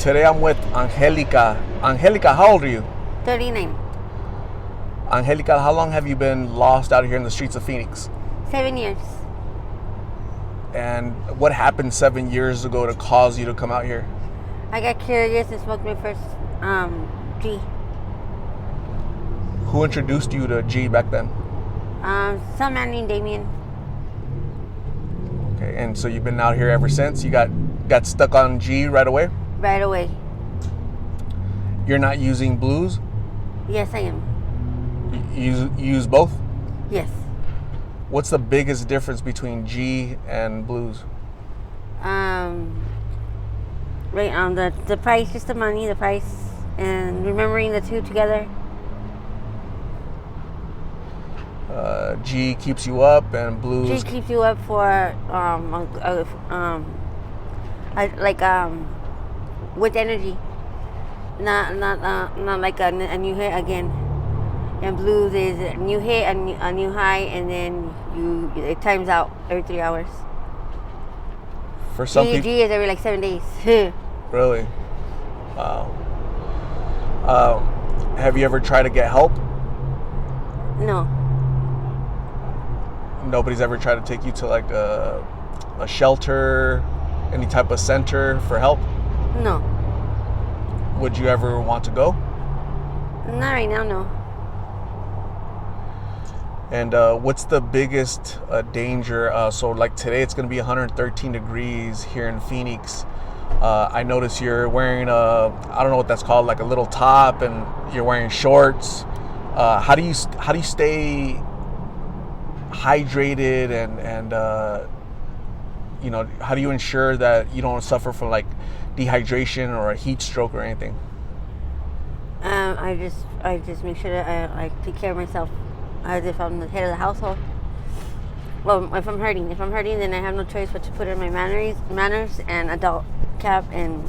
Today I'm with Angelica. Angelica, how old are you? 39. Angelica, how long have you been lost out here in the streets of Phoenix? 7 years. And what happened 7 years ago to cause you to come out here? I got curious and smoked my first G. Who introduced you to G back then? Some man named Damien. Okay, and so you've been out here ever since? You got stuck on G right away? Right away. You're not using blues? Yes, I am. You use both? Yes. What's the biggest difference between G and blues? The price, just the money, the price, and remembering the two together. G keeps you up, and blues. G keeps you up for with energy, not like a new hit again. And blues is a new hit, a new high, and then it times out every 3 hours. For some people, G is every like 7 days. Really? Wow. Have you ever tried to get help? No. Nobody's ever tried to take you to like a shelter, any type of center for help? No. Would you ever want to go? Not right now, no. And what's the biggest danger? So like today it's going to be 113 degrees here in Phoenix. I notice you're wearing I don't know what that's called, like a little top, and you're wearing shorts. How do you stay hydrated and how do you ensure that you don't suffer from like dehydration or a heat stroke or anything? I just make sure that I take care of myself as if I'm the head of the household. Well, if I'm hurting, then I have no choice but to put in my manners and adult cap and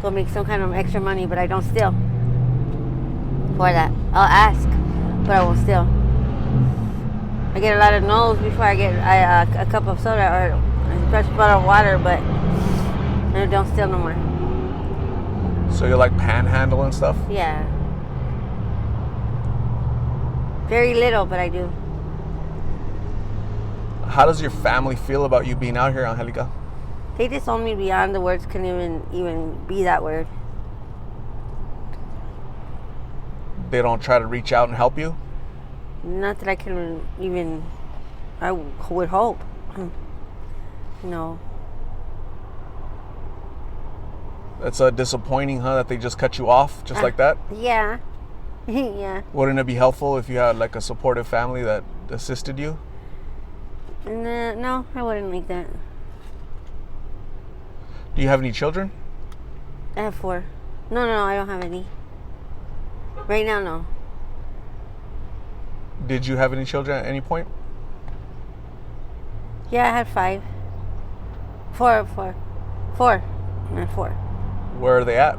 go make some kind of extra money, but I don't steal for that. I'll ask, but I won't steal. I get a lot of no's before I get a cup of soda or a fresh bottle of water, but I don't steal no more. So you like panhandle and stuff? Yeah. Very little, but I do. How does your family feel about you being out here, Angelica? They disown me beyond the words can even be that word. They don't try to reach out and help you? Not that I can even, I would hope. No. That's disappointing, huh? That they just cut you off just like that? Yeah. Yeah. Wouldn't it be helpful if you had like a supportive family that assisted you? No, I wouldn't like that. Do you have any children? I have 4. No, I don't have any. Right now, no. Did you have any children at any point? Yeah, I had 5. 4. 4. Not 4. Where are they at?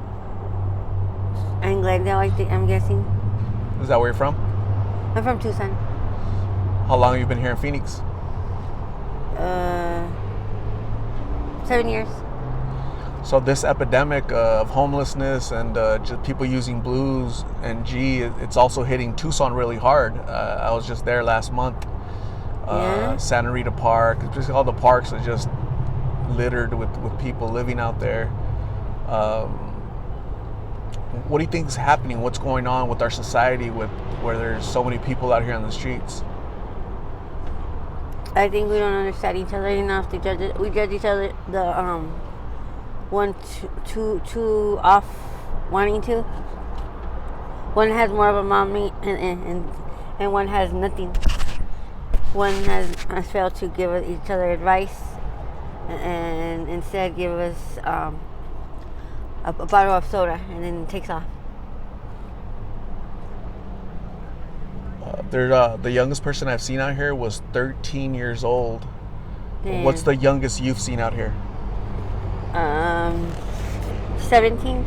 In Glendale, I'm guessing. Is that where you're from? I'm from Tucson. How long have you been here in Phoenix? 7 years. So this epidemic of homelessness and just people using blues and G, it's also hitting Tucson really hard. I was just there last month. Santa Rita Park, just all the parks are just littered with people living out there. What do you think is happening? What's going on with our society where there's so many people out here on the streets? I think we don't understand each other enough to judge it. We judge each other two off wanting to. One has more of a mommy and one has nothing. One has failed to give each other advice and instead give us a bottle of soda and then takes off. The youngest person I've seen out here was 13 years old. Damn. What's the youngest you've seen out here? 17.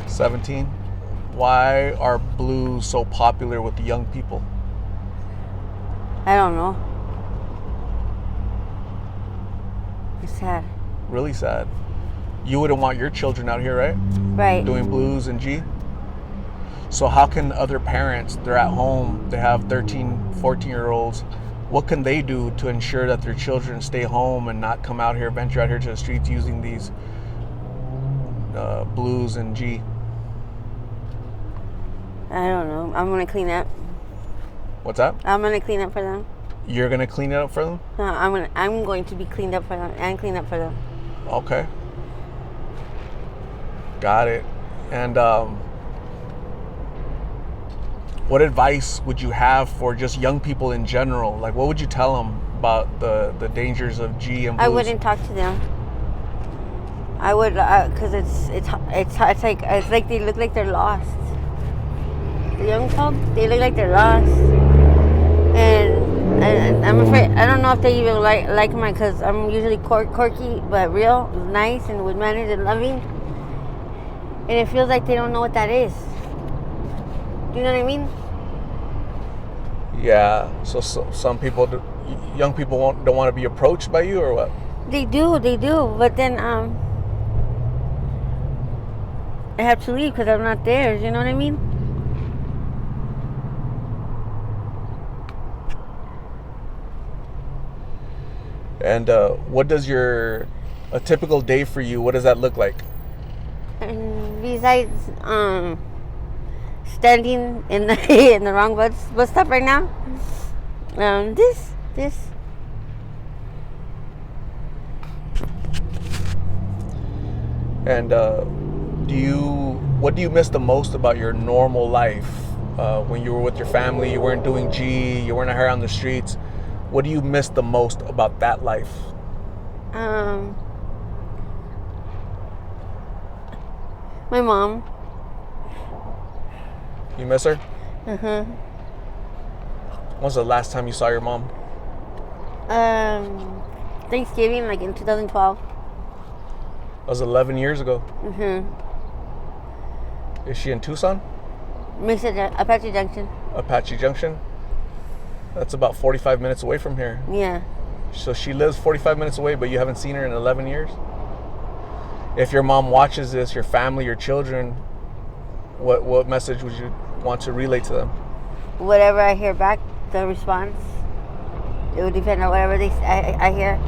17? Why are blues so popular with the young people? I don't know. It's sad. Really sad. You wouldn't want your children out here, right? Right. doing blues and G. So how can other parents, they're at home, they have 13, 14-year-olds, what can they do to ensure that their children stay home and not come out here, venture out here to the streets using these blues and G? I don't know. I'm going to clean up. What's that? I'm going to clean up for them. You're going to clean it up for them? No, I'm going to be cleaned up for them and clean up for them. Okay. Got it. And what advice would you have for just young people in general? Like, what would you tell them about the dangers of G and blues? I wouldn't talk to them. I would, because it's like they look like they're lost. The young folk, they look like they're lost, and I'm afraid, I don't know if they even like mine, because I'm usually quirky but real, nice, and with manners and loving, and it feels like they don't know what that is. Do you know what I mean? Yeah. So some people, young people don't want to be approached by you, or what? They do, but then I have to leave because I'm not theirs. You know what I mean? And what does a typical day for you, what does that look like? And besides standing in the in the wrong bus stop right now, this. And what do you miss the most about your normal life? When you were with your family, you weren't doing G, you weren't out here on the streets. What do you miss the most about that life? My mom. You miss her? Mm-hmm. When was the last time you saw your mom? Thanksgiving, like in 2012. That was 11 years ago. Mm-hmm. Is she in Tucson? Apache Junction. Apache Junction? That's about 45 minutes away from here. Yeah. So she lives 45 minutes away, but you haven't seen her in 11 years? If your mom watches this, your family, your children, what message would you want to relay to them? Whatever I hear back, the response, it would depend on whatever I hear.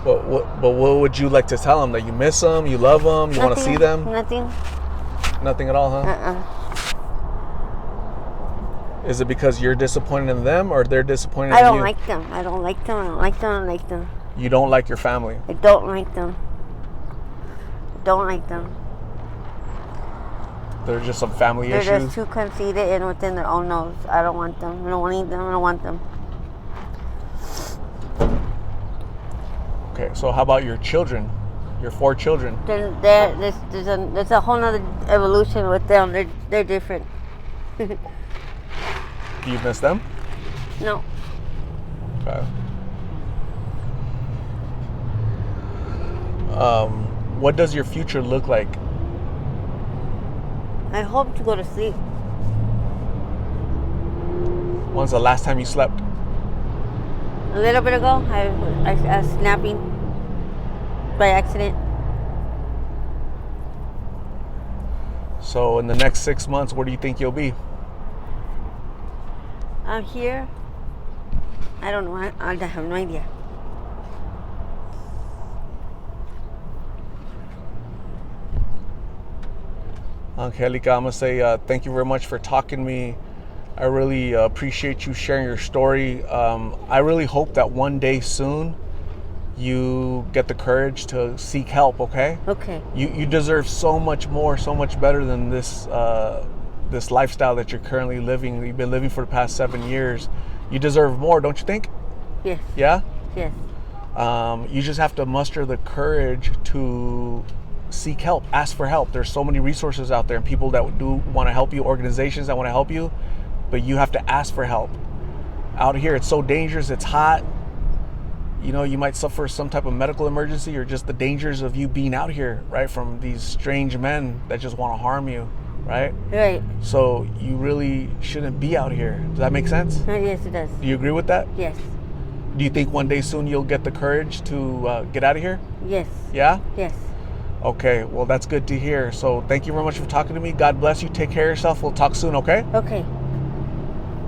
But what would you like to tell them? That you miss them, you love them, you want to see them? Nothing. Nothing at all, huh? Is it because you're disappointed in them, or they're disappointed in you? I don't like them. You don't like your family? I don't like them. There's just some family issues? They're just too conceited and within their own nose. I don't want them. I don't need them. I don't want them. Okay, so how about your children? Your 4 children? Then there's a whole nother evolution with them. They're different. Do you miss them? No. Okay. What does your future look like? I hope to go to sleep. When's the last time you slept? A little bit ago, I was snapping by accident. So in the next 6 months, where do you think you'll be? I'm here. I don't know. I have no idea. Angelica, I'm going to say thank you very much for talking to me. I really appreciate you sharing your story. I really hope that one day soon you get the courage to seek help, okay? Okay. You deserve so much more, so much better than this this lifestyle that you're currently living. You've been living for the past 7 years. You deserve more, don't you think? Yes. Yeah? Yes. You just have to muster the courage to seek help, ask for help. There's so many resources out there and people that do want to help you, organizations that want to help you, but you have to ask for help. Out here, it's so dangerous, it's hot. You know, you might suffer some type of medical emergency or just the dangers of you being out here, right? From these strange men that just want to harm you, right? Right. So you really shouldn't be out here. Does that make sense? Yes, it does. Do you agree with that? Yes. Do you think one day soon you'll get the courage to get out of here? Yes. Yeah? Yes. Okay, well, that's good to hear. So thank you very much for talking to me. God bless you. Take care of yourself. We'll talk soon, okay? Okay.